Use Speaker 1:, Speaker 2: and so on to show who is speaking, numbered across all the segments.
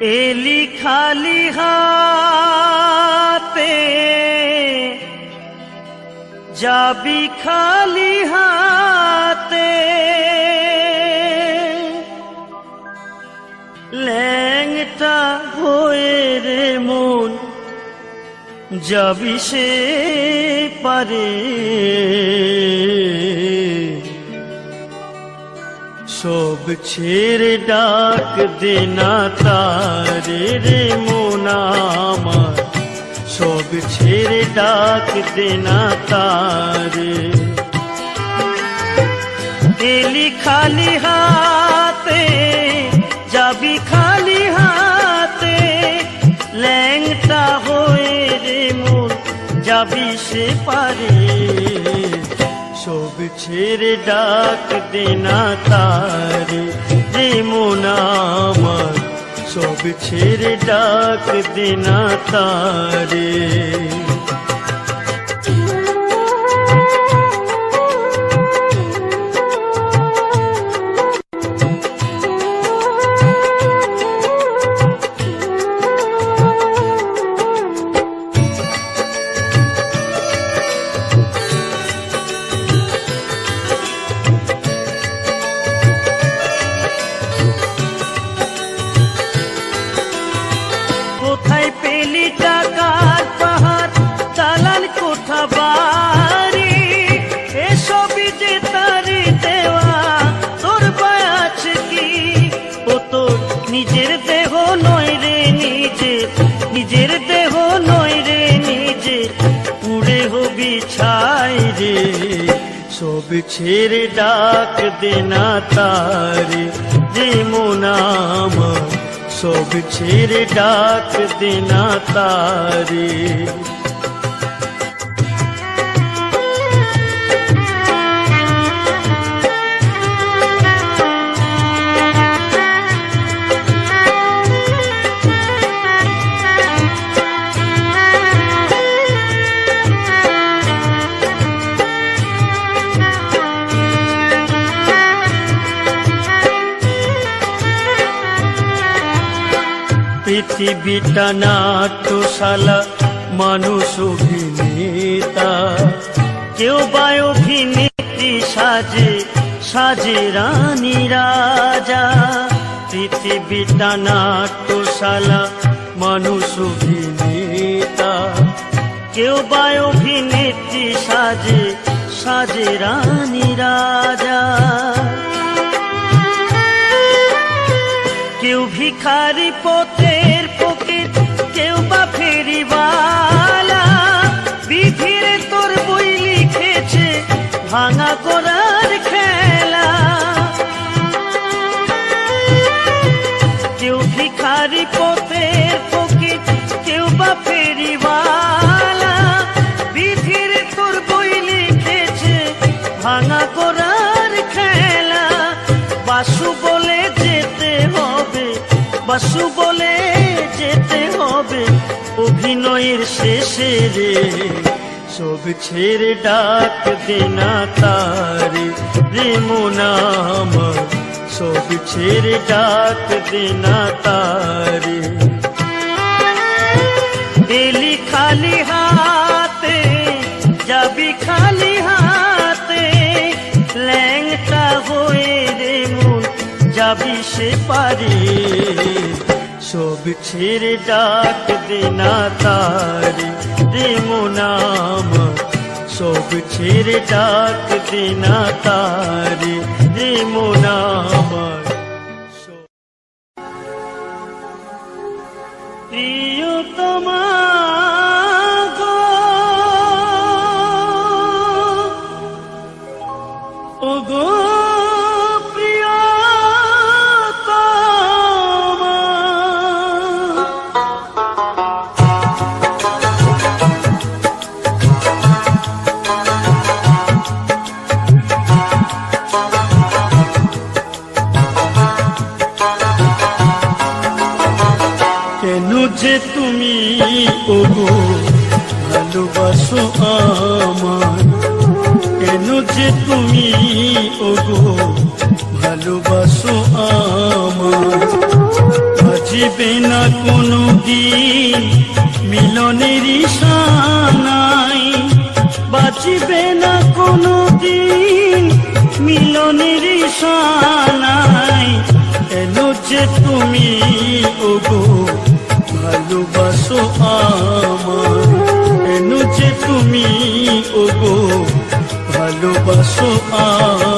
Speaker 1: এলি খালি হাতে যাবি খালি হাতে, ল্যাংটা হয়ে রে মন যাবি সে পারে। সব ছেড়ে ডাক দেনা তারে রে মন আমার, সব ছেড়ে ডাক দেনা তারে। এলি খালি হাতে যাবি খালি হাতে, ল্যাংটা হয়ে রে মন যাবি সে পারে। সব ছেড়ে ডাক দেনা তারে রে মন আমার, সব ছেড়ে ডাক দেনা তারে। কোথায় পেলি টাকার পাহাড়, দালান কোঠা বাড়ি, এসবই যে তারি দেওয়া তোর বায়াছ কি? ও তোর নিজের দেহ নয় রে নিজের দেহ নয় রে নিজে, উড়ে হবি ছাই রে। সব ছেড়ে ডাক দেনা তারে রে মন আমার, সব ছেড়ে ডাক দেনা তারে। পৃথিবীটা নাট্যশালা, মানুষ অভিনেতা, কেউ বা অভিনেত্রী সাজে সাজে রানী রাজা। পৃথিবীটা নাট্যশালা, মানুষ অভিনেতা, কেউ বা অভিনেত্রী সাজে সাজে রানী রাজা। কেউ ভিখারি পথের ফকির, কেউ বা ফেরিওয়ালা, বিধির তোর বই লিখেছে ভাঙা করার খেলা। কেউ ভিখারি পথের ফকির, কেউ বা ফেরিওয়ালা, বিধির তোর বই লিখেছে ভাঙা করার খেলা। বাসু বলে যেতে হবে, বাসু বলে যেতে হবে অভিনয়ের শেষে রে। সব ছেড়ে ডাক দেনা তারে রে মন আমার, সব ছেড়ে ডাক দেনা তারে। এলি খালি হাতে যাবি খালি হাতে, ল্যাংটা হয়ে রে মন যাবি সে পারে। সব ছেড়ে ডাক দেনা তারে রে মন আমার, সব ছেড়ে ডাক দেনা তারে রে মন আমার। প্রিয়তমা গো ও গো যে তুমি ওগো ভালোবাসো আমার, কেন যে তুমি ওগো ভালোবাসো আমার। মাঝে বাঁচিবে না কোনো দিন মিলনের ইশানায়, বাঁচিবে না কোনো দিন মিলনের ইশানায়। কেন যে তুমি ওগো ভালোবাসো আমায়, কেন যে তুমি ওগো ভালোবাসো আমায়।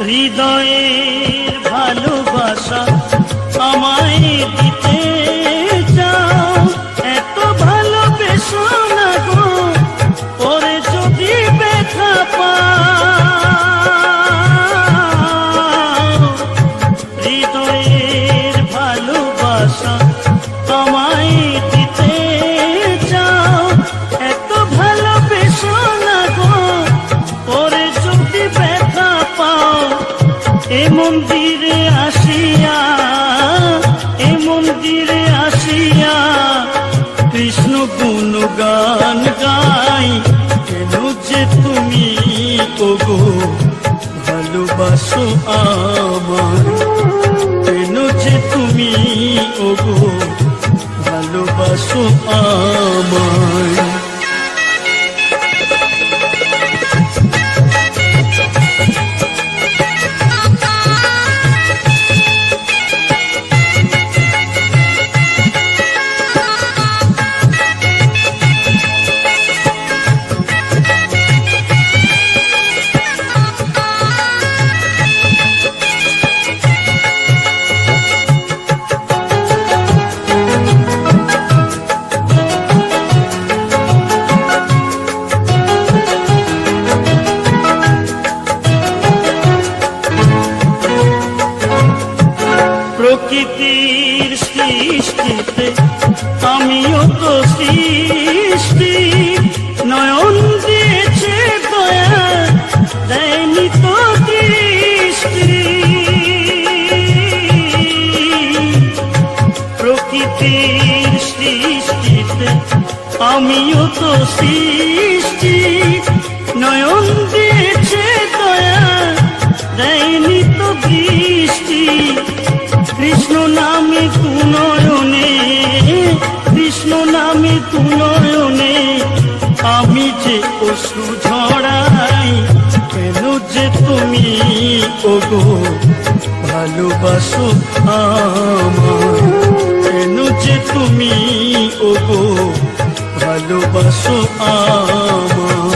Speaker 1: হৃদয়ের ভালোবাসা আমায় দিতে চাও, এত ভালোবেসো না গো পরে যদি ব্যথা পাও। হৃদয়ের ভালোবাসা আমায় দিতে চাও, এত ভালোবেসো না গো পরে যদি ব্যথা পাও। এ মন্দিরে আসিয়া, এ মন্দিরে আসিয়া কৃষ্ণ গুণগান গাই। কেন যে তুমি ওগো ভালোবাসো আমায়, কেন যে তুমি ওগো ভালোবাসো আমায়। প্রকৃতির সৃষ্টিতে আমিও তো সৃষ্টি, নয়ন দিয়েছে দয়া দেয়নি তো দৃষ্টি। প্রকৃতির সৃষ্টিতে আমিও তো সৃষ্টি, নয়ন দিয়েছে দয়া দেয়নি তো দৃষ্টি। কৃষ্ণ নামে তু নয়নে, কৃষ্ণ নামে তু নয়নে আমি যে অশ্রু ঝরাই। কেন যে তুমি ওগো ভালোবাসো আমায়, কেন যে তুমি ওগো ভালোবাসো আমায়।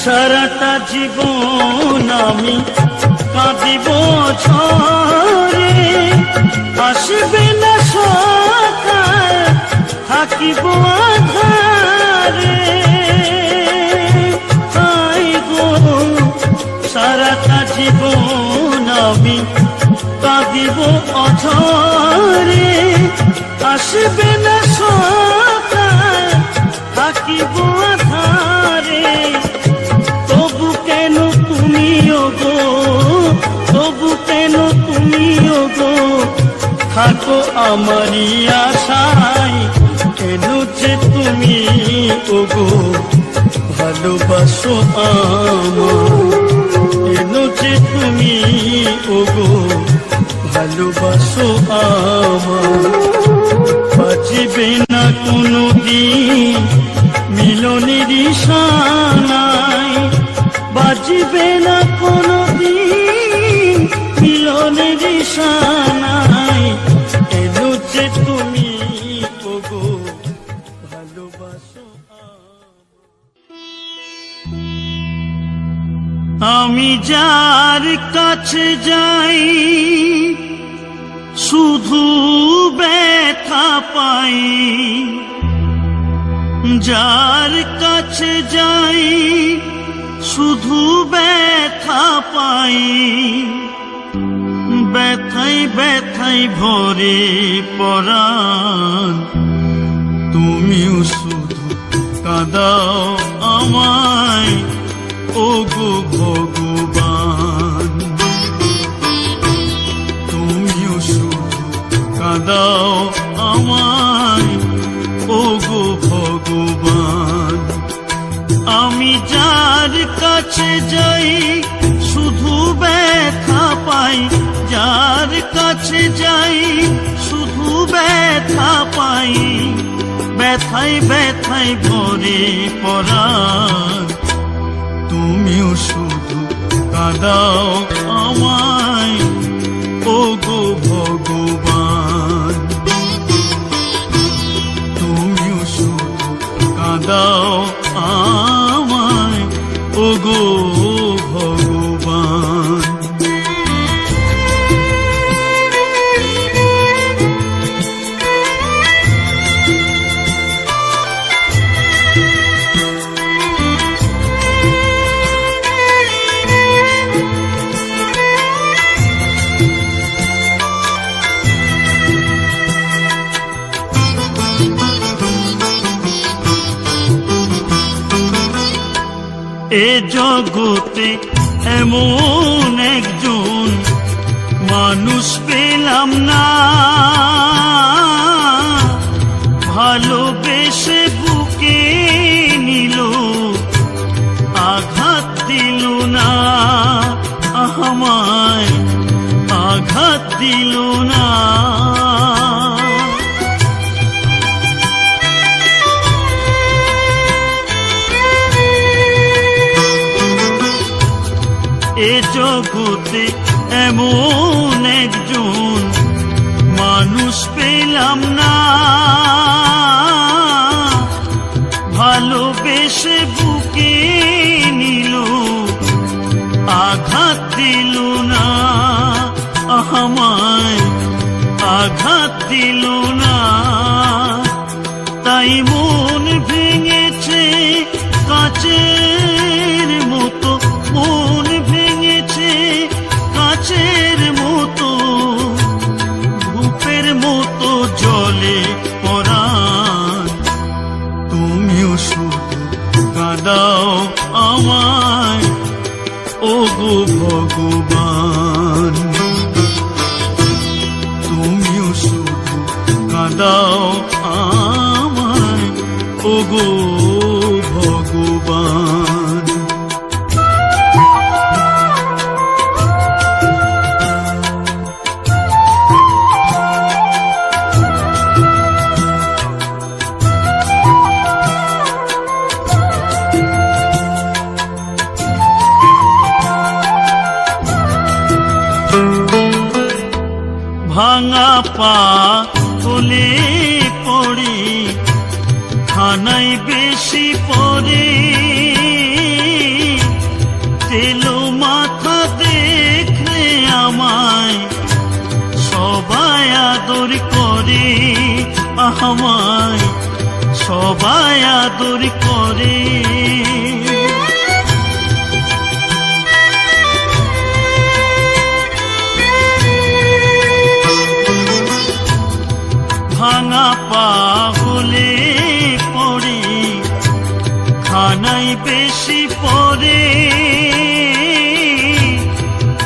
Speaker 1: সারাটা জীবন আমি কাঁদিব ঝরে, আসবে না সকাল থাকিব আঁধারে। আয় গো সারাটা জীবন আমি কাঁদিব অঝরে, আসবে না সকাল থাকিব আঁধারে। তবু কেন তুমি ওগো, তবু কেন তুমি ওগো থাকো আমারই আশায়। কেন যে তুমি ওগো ভালোবাসো আমায়, কেন যে তুমি ওগো ভালোবাসো আমায়। বাঁচিবে না কোনো দিন মিলনের ইশানায়, বাঁচিবে না কোনো দিন মিলনের ইশানায়। কেন যে তুমি ওগো ভালোবাসো আমায়। আমি যার কাছে যাই শুধু ব্যথা পাই, যার কাছে যাই শুধু ব্যথা পাই, ব্যথাই ব্যথাই ভরে পরাণ। তুমিও শুধু কাঁদাও আমায় ওগো ভগবান, তুমিও শুধু কাঁদাও আমায় ওগো ভগবান। আমি যার কাছে যাই শুধু ব্যথা পাই, যার কাছে যাই শুধু ব্যথা পাই, ব্যথাই ব্যথাই ভরে পরাণ। তুমিও শুধু কাঁদাও আমায় ওগো ভগবান, তুমিও শুধু কাঁদাও আমায় ওগো ভগবান। এ জগতে এমন একজন মানুষ পেলাম না, ভালোবেসে বুকে নিল আঘাত দিল না, আমায় আঘাত দিল না। এ জগতে এমন একজন মানুষ পেলাম না, ভালোবেসে বুকে নিল আঘাত দিল না, আমায় আঘাত দিল না। তাই মন ভেঙেছে কাচের মতো, মন ভেঙেছে কাচের মতো, ধূপের মতো জলে পরাণ। তুমিও শুধু কাঁদাও আমায় ওগো ভগবান, তুমিও শুধু কাঁদাও আমায় ওগো ভগবান। ভাঙা পা তোলে পড়ে থানায় বেশি পড়ে, তেলো মাথা দেখলে আমায় সবাই আদর করে, আমায় সবাই আদর করে। ভাঙা পা হলে পড়ে খানায় বেশি পড়ে,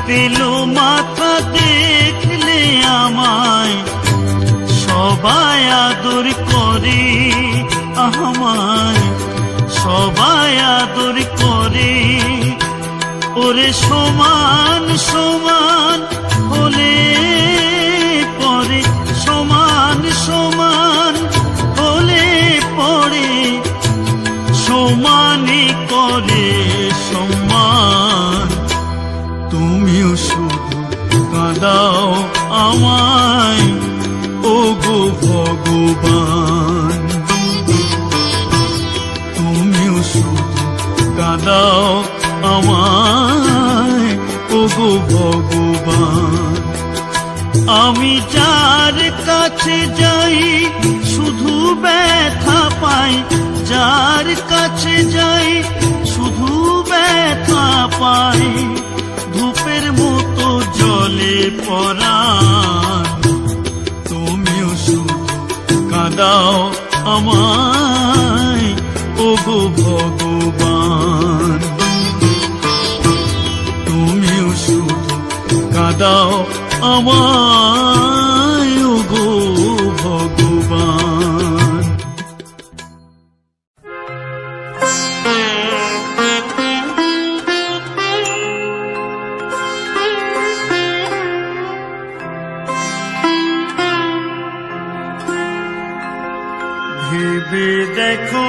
Speaker 1: তেলো মাথা দেখলে আমায় সবাই আদর করে, আমায় সবাই আদর করে। ওরে সমান সমান হলে পরে, সমান সমান হলে পরে, সমানে করে সম্মান। তুমিও শুধু কাঁদাও আমায় ওগো ভগবান, তুমিও শুধু কাঁদাও আমায় ওগো ভগবান। আমি যার কাছে যাই শুধু ব্যথা পাই, যার কাছে যাই শুধু ব্যথা পাই। ধূপের মতো জলে পরাণ, তুমিও শুধু কাঁদাও আমায় ওগো ভগবান। তুমিও শুধু কাঁদাও আমায় ওগো ভগবান। ভেবে দেখো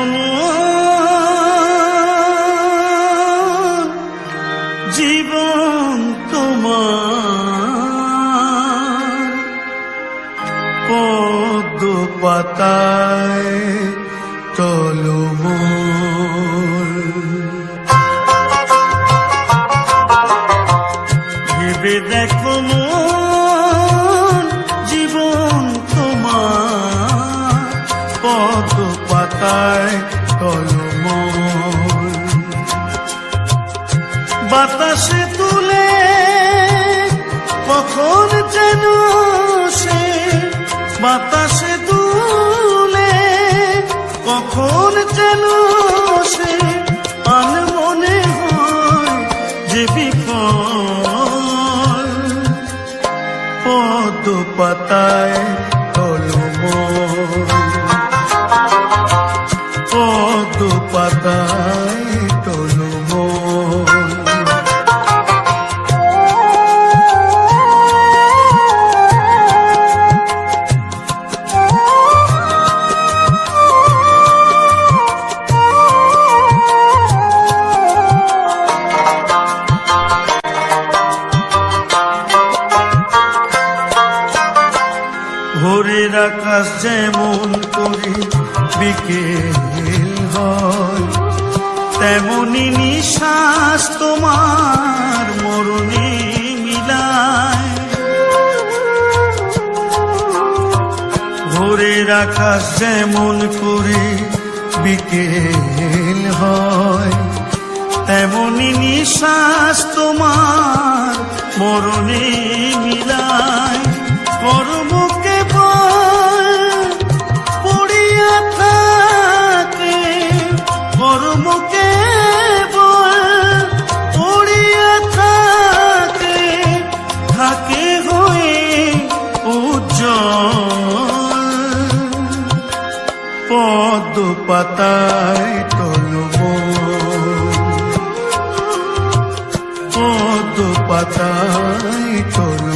Speaker 1: জীবন তোমার পদ্ম পাতায় টলমল। ভেবে দেখো জীবন তোমার পদ্ম পাতায় টলমল। বাতাসে তুলে কখন যেন সে, বাতাসে তুলে কখন যেন সে আনমনে হয় যে বিফল। পদ্ম পাতায় টলমল, পদ্ম পাতায় টলমল। ভোরের আকাশ যেমন করে বিকেল হয়, তেমনি নিঃশ্বাস তোমার মরণে মিলায়। ভোরের আকাশ যেমন করে বিকেল হয়, তেমনি নিঃশ্বাস তোমার মরণে মিলায়। কর্মকে পড়িয়া থাকে, কর্মকে পড়িয়া থাকে, থাকে হয়ে উজ্জ্বল। পদ্ম পাতায় টলমল, পদ্ম পাতায় টলমল।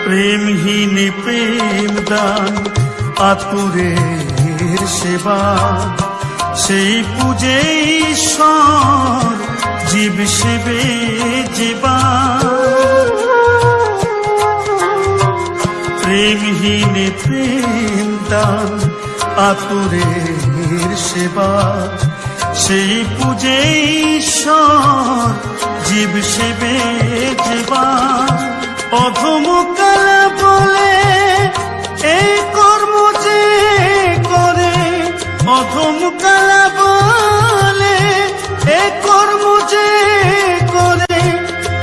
Speaker 1: প্রেমহীন প্রেম দান আতুরের সেবা, সেই পূজে ঈশ্বর জীব সেবে যেবা। প্রেমহীন প্রেম দান আতুরের সেবা, সেই পূজে ঈশ্বর জীব সেবে যেবা। অধমকালা বলে এই কর্ম যে করে, অধমকালা বলে এই কর্ম যে করে,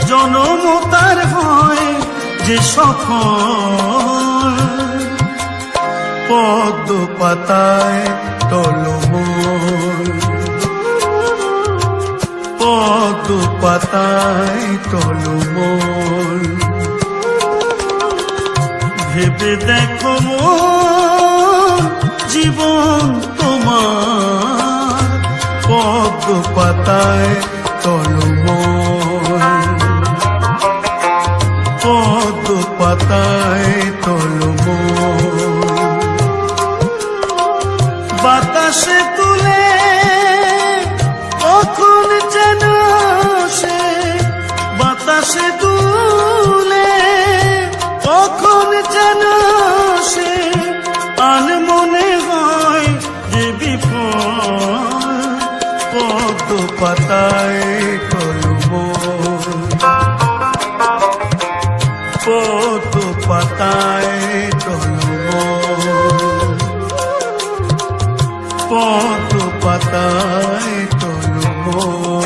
Speaker 1: জনম তার হয় যে সফল। পদ্ম পাতায় টলমল, পদ্ম পাতায় টলমল। ভেবে দেখো জীবন তোমার পদ্ম পাতায় টলমল, পদ্ম পাতায় টলমল। বাতাসে আকাশে দুলে কখন যেন সে আনমনে হয় যে বিপদ পদ্ম পাতায় টলমল পদ্ম পাতায় টলমল পদ্ম পাতায় টলমল।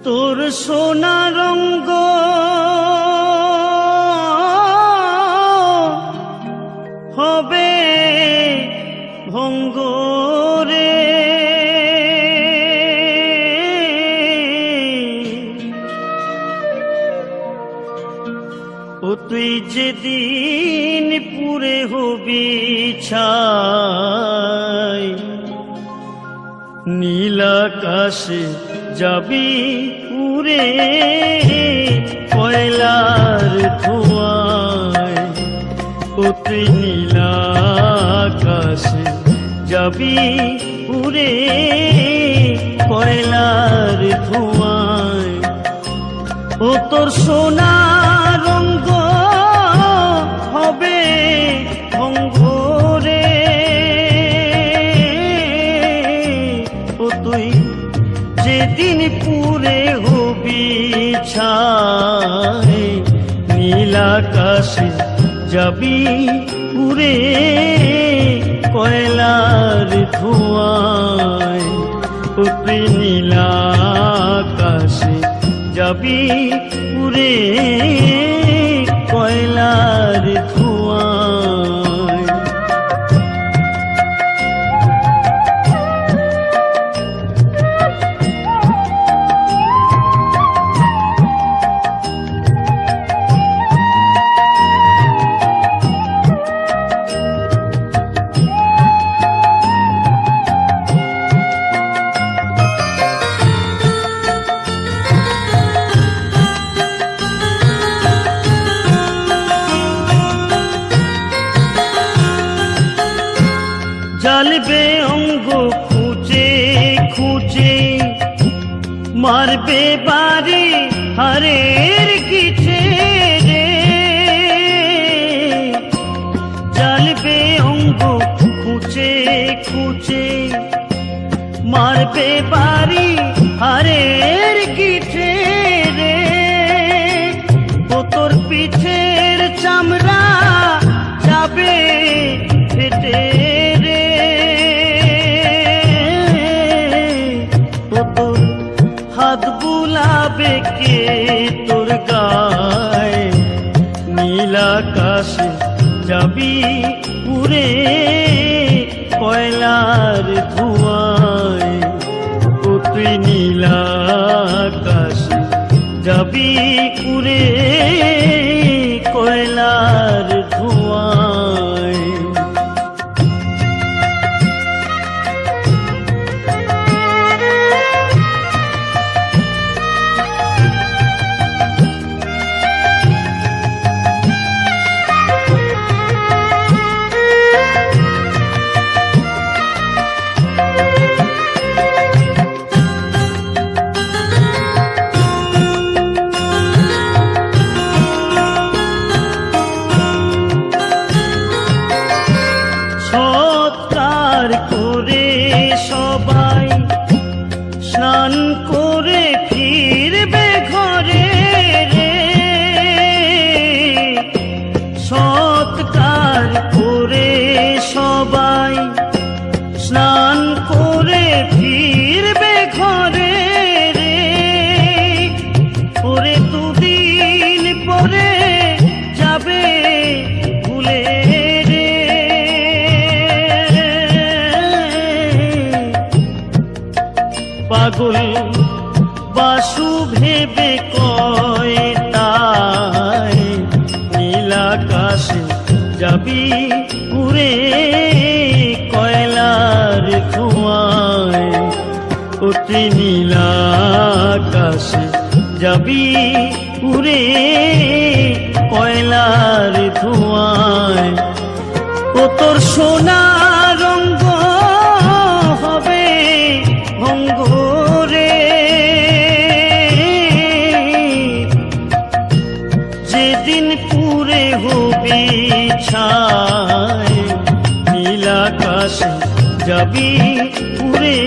Speaker 2: তোর সোনা রঙ্গ হবে ভঙ্গ রে, ও তুই যেদিন পুরে হবি ছাই, নীল আকাশে যাবি উড়ে কয়লার ধোঁয়ায়, ও তুই নীল আকাশে যাবি উড়ে কয়লার ধোঁয়ায়, ও তোর সোনা রঙ্গ হবে ভঙ্গ রে, ও তুই যেদিন পুরে হবি ছাই, নীল আকাশে যাবি উড়ে কয়লার ধোঁয়ায়, ও তুই নীল আকাশে যাবি উড়ে কয়লার ধোঁয়ায়। জ্বালবে অঙ্গ খুঁজে খুঁজে, মারবে বাড়ি হারের গিছে রে, জ্বালবে অঙ্গ খুঁজে খুঁজে, মারবে বাড়ি হারের গিছে রে, ও তোর পিঠের চামড়া যাবে ফেটে রে, ও তোর হাত বুলাবে কে তোর গায়ে, নীল আকাশে যাবি উড়ে কয়লার ধোঁয়ায়, ও তুই নীল আকাশে যাবি উড়ে কয়লার ধোঁয়ায়। সৎকার করে সবাই স্নান করে ফিরবে ঘরে রে, সৎকার করে সবাই স্নান করে ফিরবে ঘরে রে, ওরে দুদিন পরে যাবে ভুলে রে, পাগল বাসু ভেবে কয় তাই নীল আকাশে যাবি উড়ে কয়লার ধোঁয়ায় অতি নীল আকাশে যাবি উড়ে কয়লার ধোঁয়ায় ও তোর সোনা রঙ্গ হবে ভঙ্গরে যেদিন পুরে হবে ছায় নীল আকাশে যাবি পুরে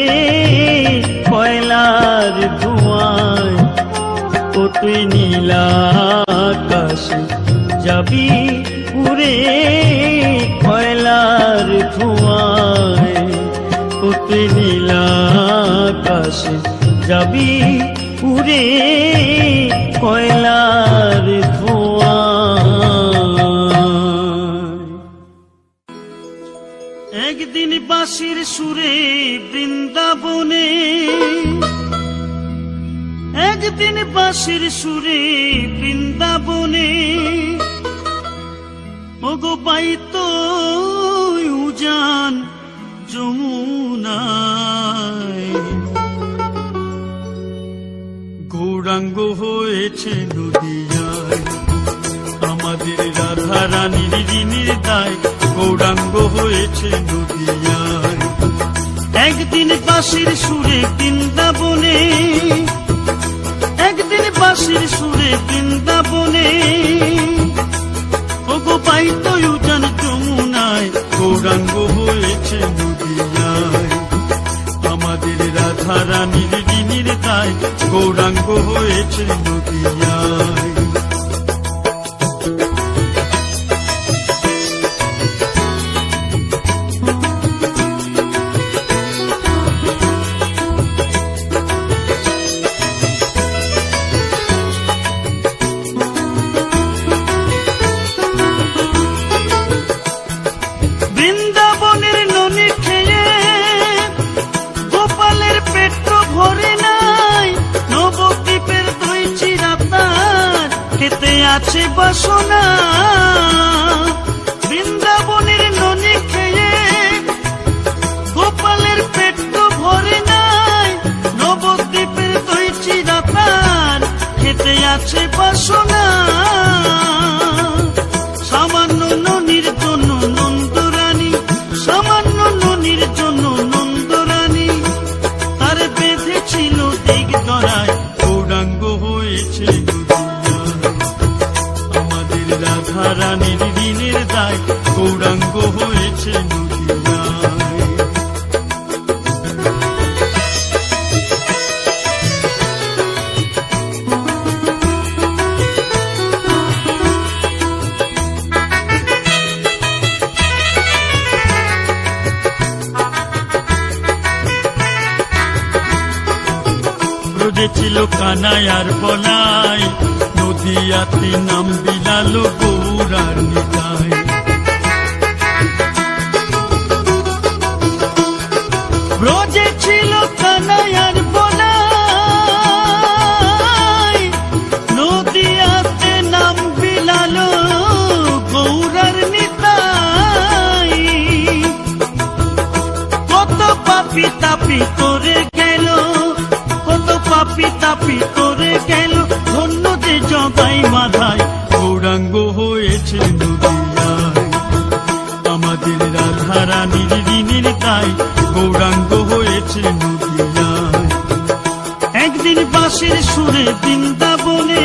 Speaker 2: কয়লার ধোঁয়ায় ও তুই নীল আকাশে যাবি পুরে কয়লার ধোঁয়ায় ও তুই নীল আকাশে যাবি পুরে কয়লার ধোঁয়ায়। একদিন বাঁশির সুরে বৃন্দাবনে, একদিন বাঁশির সুরে বৃন্দাবনে ওগো পাইতো উজান যমুনায় গৌরাঙ্গ হয়েছে নদিয়ায় আমাদের রাধা রানীর ঋণের দায় গৌরাঙ্গ হয়েছে নদিয়ায়। একদিন বাঁশির সুরে বৃন্দাবনে, একদিন বাঁশির সুরে বৃন্দাবনে ওগো পাইতো উজান যমুনায় গৌরাঙ্গ হয়েছে নদিয়ায় আমাদের রাধা রানীর ঋণের দায় গৌরাঙ্গ হয়েছে নদিয়ায়। বৃন্দাবনের ননি খেয়ে গোপালের পেট ভরে নাই, নবদ্বীপের দই চিরাতার খেতে আছে বাসনা। বৃন্দাবনের ননি খেয়ে গোপালের পেট ভরে নাই, নবদ্বীপের দই চিরাতার খেতে আছে বাসনা। সামান্য ননির জন্য নন্দরানী, সামান্য ননির জন্য নন্দরানী তার বেঁধেছিল দিগদরায় গৌরাঙ্গ হয়েছে নদিয়ায় আমাদের রাধা রানীর ঋণের দায় গৌরাঙ্গ হয়েছে নদিয়ায়। ছিল কানাই আর বলাই নদিয়াতে নাম বিলালো গৌরার নিতাই। ব্রজে ছিল কানাই আর বলাই নদিয়াতে নাম বিলালো গৌরার নিতাই। কত পাপি তাপি করে গেল, কত পাপি তাপি করে গেল ধন্য যে জগাই মাধায় গৌরাঙ্গ হয়েছে নদিয়ায় আমাদের রাধা রানীর ঋণের দায় গৌরাঙ্গ হয়েছে নদিয়ায়। একদিন বাঁশির সুরে বৃন্দাবনে,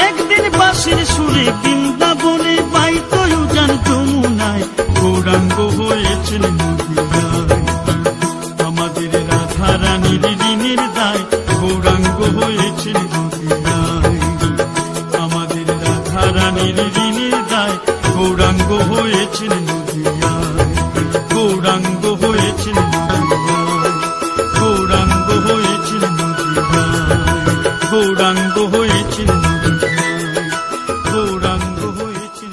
Speaker 2: একদিন বাঁশির সুরে বৃন্দাবনে পাইতো উজান যমুনায় গৌরাঙ্গ হয়েছে নদিয়ায় আমাদের রাধা রানীর ঋণের দায় গৌরাঙ্গ হয়েছে নদিয়ায় আমাদের রাধা রানীর ঋণের দায় গৌরাঙ্গ হয়েছে নদিয়ায় গৌরাঙ্গ হয়েছে নদিয়ায় গৌরাঙ্গ হয়েছে নদিয়ায় গৌরাঙ্গ হয়েছে নদিয়ায় গৌরাঙ্গ হয়েছে।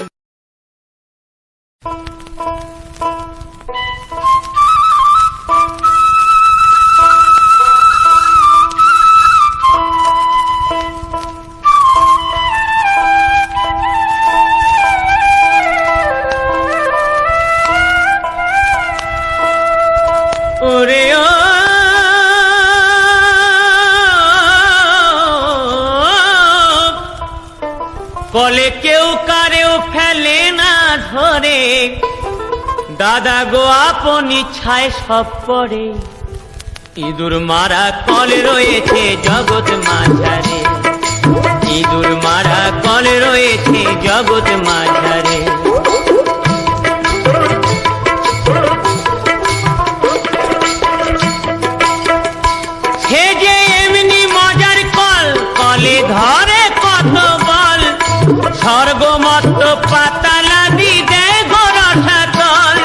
Speaker 3: কলে কেউ কারেও ফেলে না ধরে, দাদা গো আপন ইচ্ছায় সব করে। ইঁদুর মারা কলে রয়েছে জগৎ মাঝারে, ইঁদুর মারা কলে রয়েছে জগৎ মাঝারে। সে যে এমনি মজার কল, কলে ধরে কত বল, স্বর্গমত্ত পাতালাদি দেয় গো রসাতল।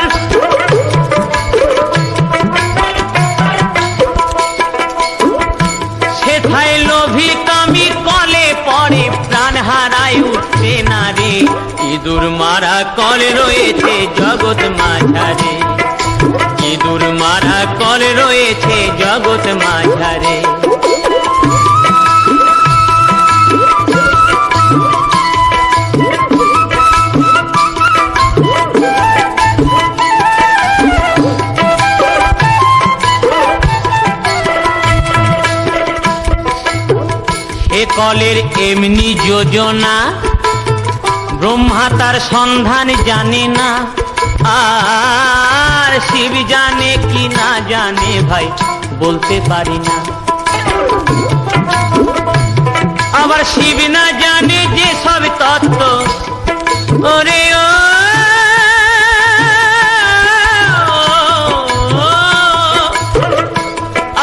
Speaker 3: সেথায় লোভী কামি কলে পড়ে, প্রাণ হারায় উঠছে না রে। ইঁদুর মারা কলে রয়েছে জগৎ মাঝারে, ইঁদুর মারা কলে রয়েছে জগৎ মাঝারে। এ কলের এমনি যোজনা, ব্রহ্মা তার সন্ধান জানে না, আর শিব জানে কি না জানে ভাই বলতে পারি না। আবার শিব না জানে যে সব তত্ত্ব, ওরে ও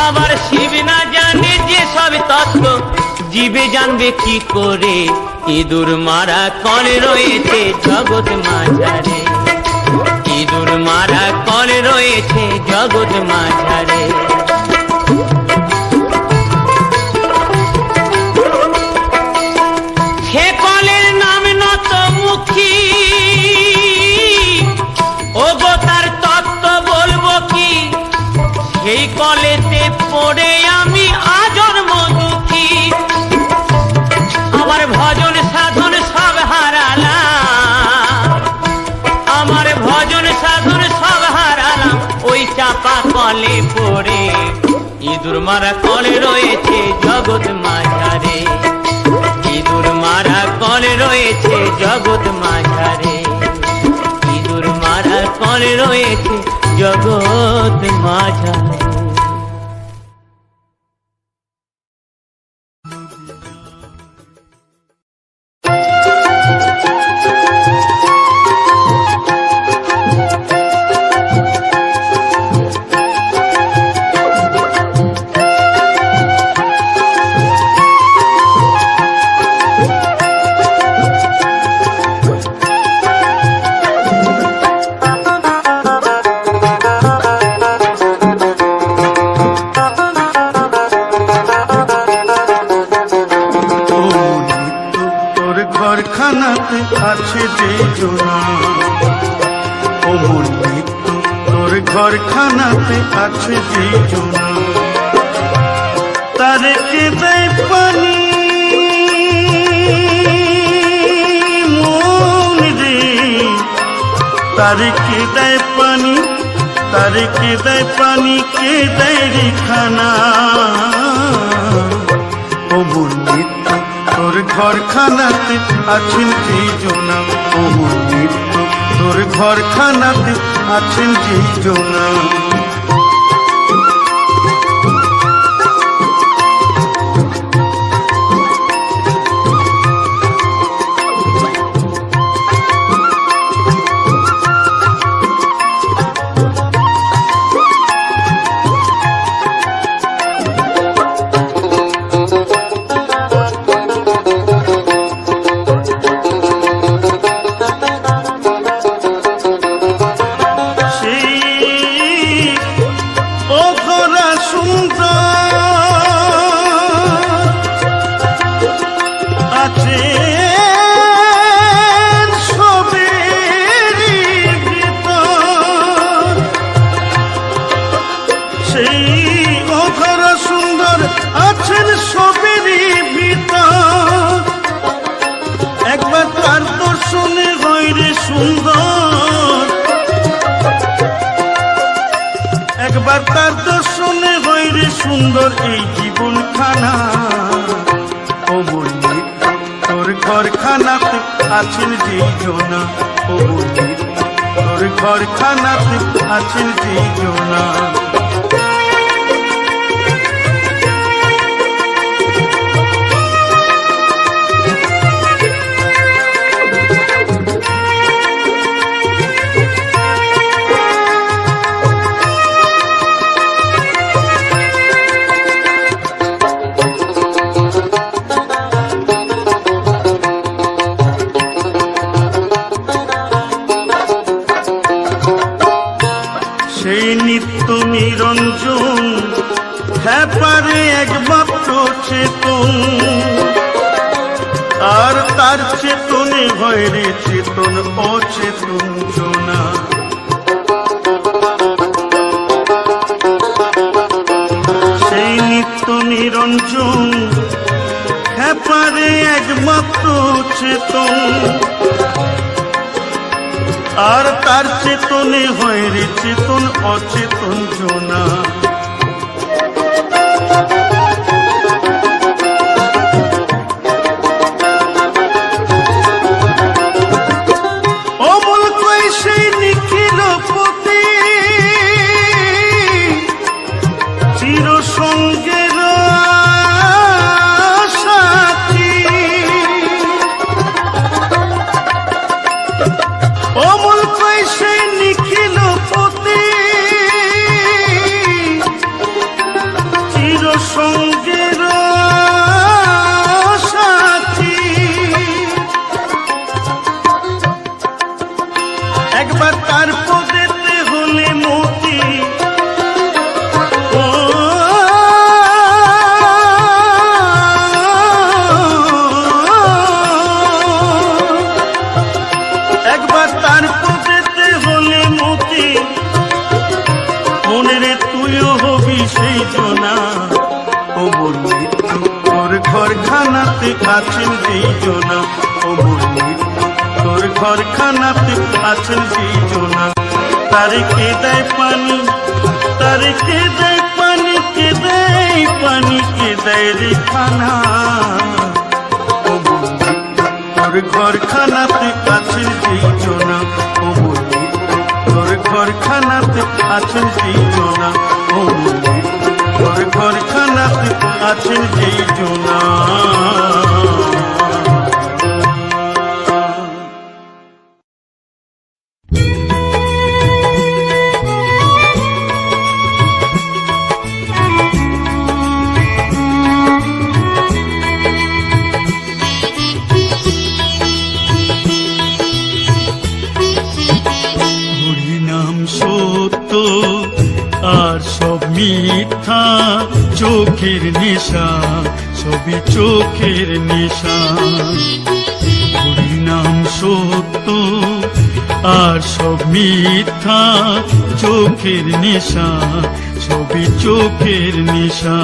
Speaker 3: আবার শিব না জানে যে সব তত্ত্ব, জীবে জানবে কি করে। ইঁদুর মারা কলে রয়েছে জগৎ মাঝারে, ইঁদুর মারা কলে রয়েছে জগৎ মাঝারে। সে কলের নাম নত মুখী, ও গো তার তত্ত্ব বলবো কি, সেই কলেতে পড়ে আমি আজন্ম দুঃখী। আমার ভজন সাধন সব হারালাম, আমার ভজন সাধন সব হারালাম ওই চাপা কলে পড়ে। ইঁদুর মারা কলে রয়েছে জগৎ মাঝারে, ইঁদুর মারা কলে রয়েছে জগৎ মাঝারে, ইঁদুর মারা কলে রয়েছে জগৎ মাঝারে।
Speaker 1: ঘরখানাতে আছে যে জোনা, ও মন মৃত্যু তোর ঘরখানাতে আছে যে জোনা, তারে কে দেয় পানি মন রে, তারে কে দেয় পানি, তারে কে দেয় পানি, কে দেয় রে খানা। ও মন মৃত্যু তোর ঘরখানাতে আছেন যে জোনা, ও মন মৃত্যু তোর ঘরখানাতে আছেন যে জোনা। সুন্দর একবার তার দর্শনে হইরে সুন্দর এই জীবন খানা। ও মন তোর ঘর খানাতে আছেন যেই জনা, ও নিত্য তোর ঘরখানাতে আছেন যেই জনা। সেই নিত্য নিরঞ্জন হ্যাপারে একমাত্র চেতন, আর তার চেতনে হয় রে চেতন অচেতন জনা। সেই নিত্য নিরঞ্জন হ্যাপারে একমাত্র চেতন, আর তার চেতনে হয় রে চেতন অচেতন জনা। অমল কই সেই নিখিল পতি চির সঙ্গের সাথী। অমল কই সেই নিখিল পতি চির সঙ্গের সাথী। একবার তার পদেতে হলে মতি, ও একবার তার পদেতে হলে মতি, মনে রে তুইও হবি সেই জনা। ও নিত্য তোর ঘরখানাতে আছেন যেই জনা, ও নিত্য তোর ঘরখানাতে আছেন যেই জনা। তারে কে দেয় পানি, তারে কে দেয় পানি, কে দেয় পানি, কে দেয় রে খানা। ও নিত্য তোর ঘরখানাতে আছেন যেই জনা, ও নিত্য তোর ঘরখানাতে আছেন যেই জনা, ও নিত্য তোর ঘরখানাতে আছেন যেই জনা। হরিনাম সত্য আর সব মিথ্যা, চোখের নেশা সবই চোখের নেশা। হরিনাম সত্য আর সব মিথ্যা, চোখের নেশা সবই চোখের নেশা।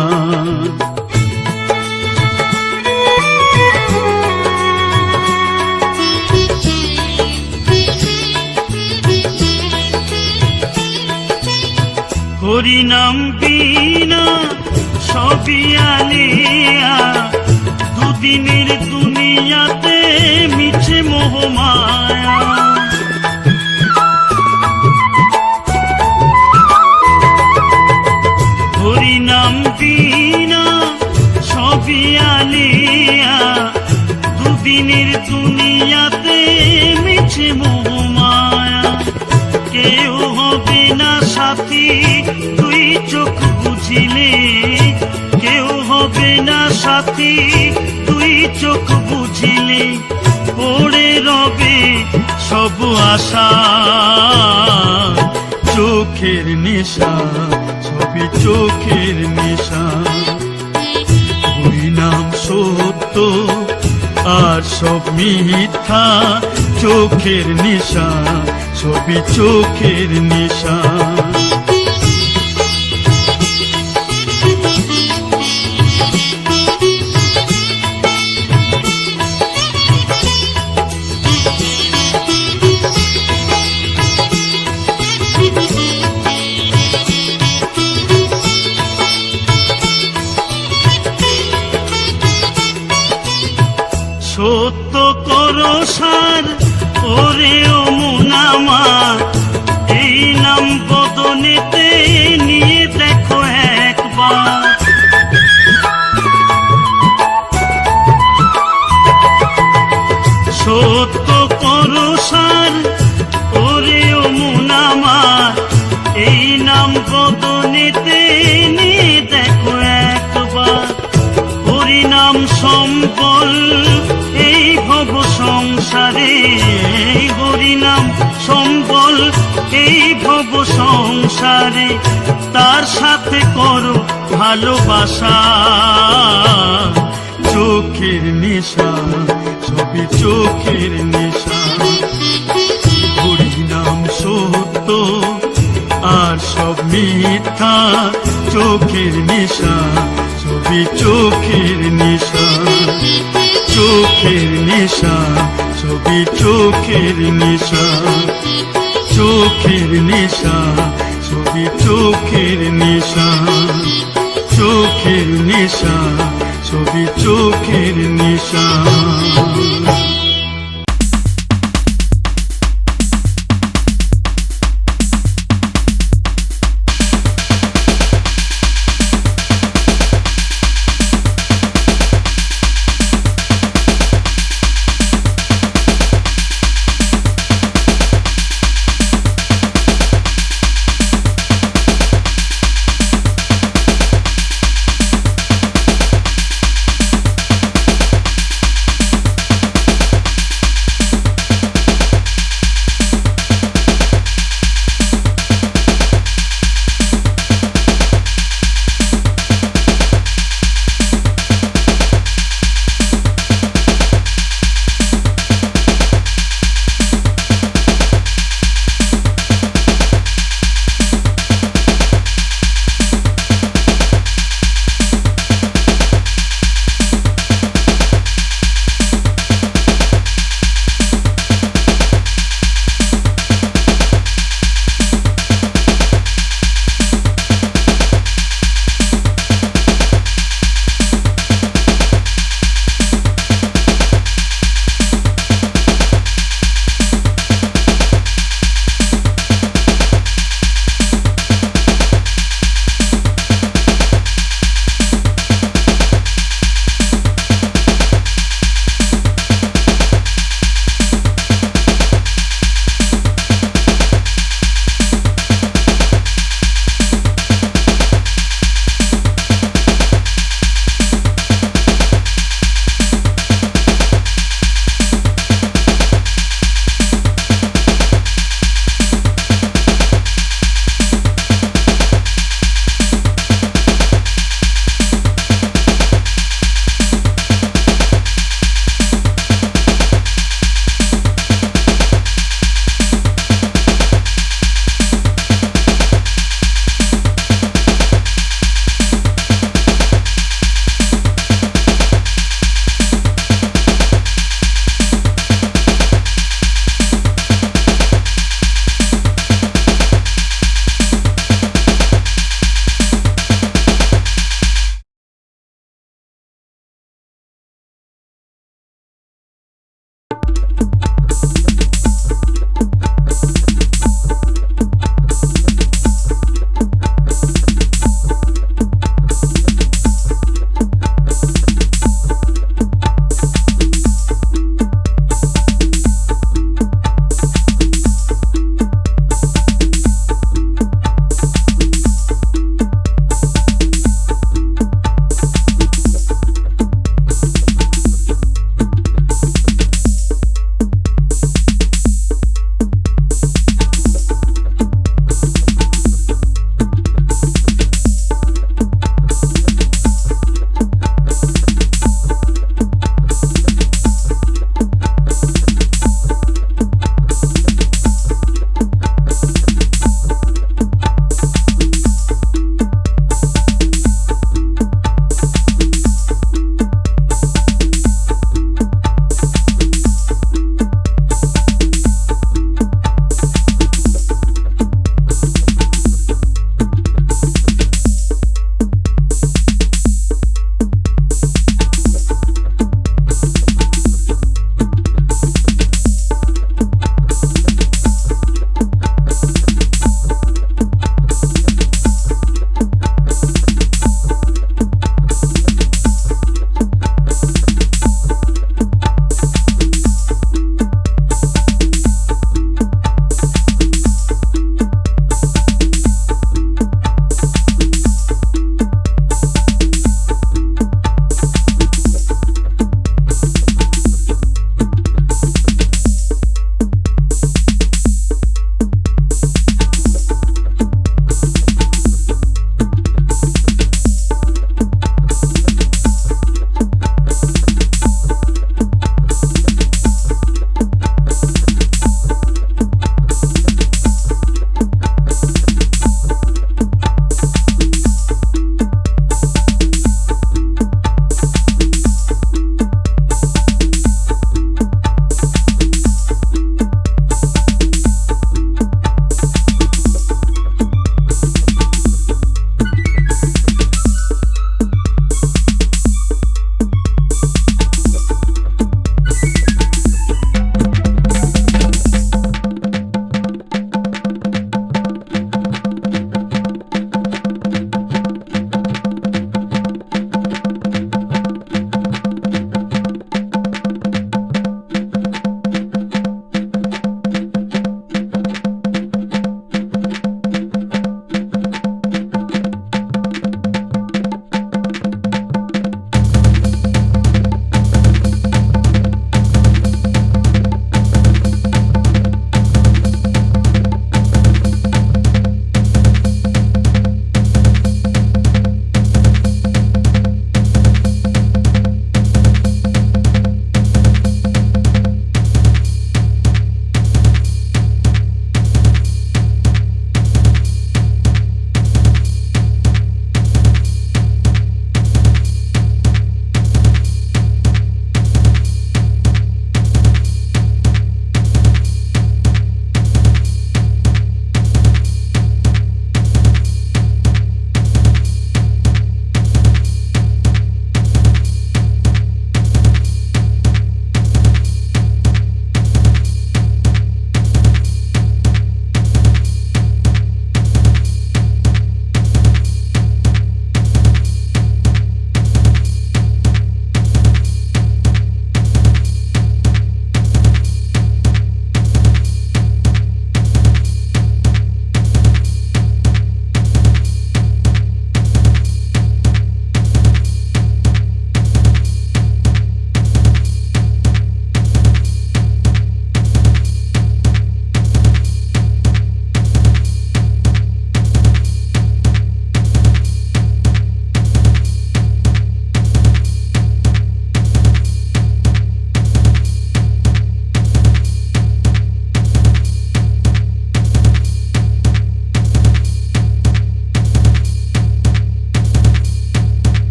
Speaker 1: হরিনাম বিনা সবই আলিয়া, দুদিনের দুনিয়াতে মিছে মোহমায়া। হরিনাম বিনা সবই আলিয়া, দুদিনের দুনিয়াতে মিছে মোহমায়া। কেউ হবে না সাথী তুই চোখ বুঝিলে, কেউ হবে না সাথী তুই চোখ বুঝিলে। পড়ে রবে সব আশা, চোখের নেশা সবই চোখের নেশা। হরিনাম সত্য আর সব মিথ্যা, চোখের নেশা সবই চোখের নেশা। সত্য
Speaker 2: করো সার ওরে ও মুনামা, এই নাম বদনেতে নিয়ে দেখো একবার। সত্য করো সার ওরে ও মুনামা, এই নাম বদনেতে নিয়ে দেখো একবার। হরিনাম সম্বল এই ভব সংসারে, হরিনাম সম্বল এই ভব সংসারে, তার সাথে করো ভালোবাসা। চোখের নেশা সবই চোখের নেশা, হরিনাম সত্য আর সব মিথ্যা। চোখের নেশা সবই চোখের নেশা, চোখের নেশা সবই চোখের নেশা, চোখের নেশা সবই চোখের নেশা, চোখের নেশা সবই চোখের নেশা।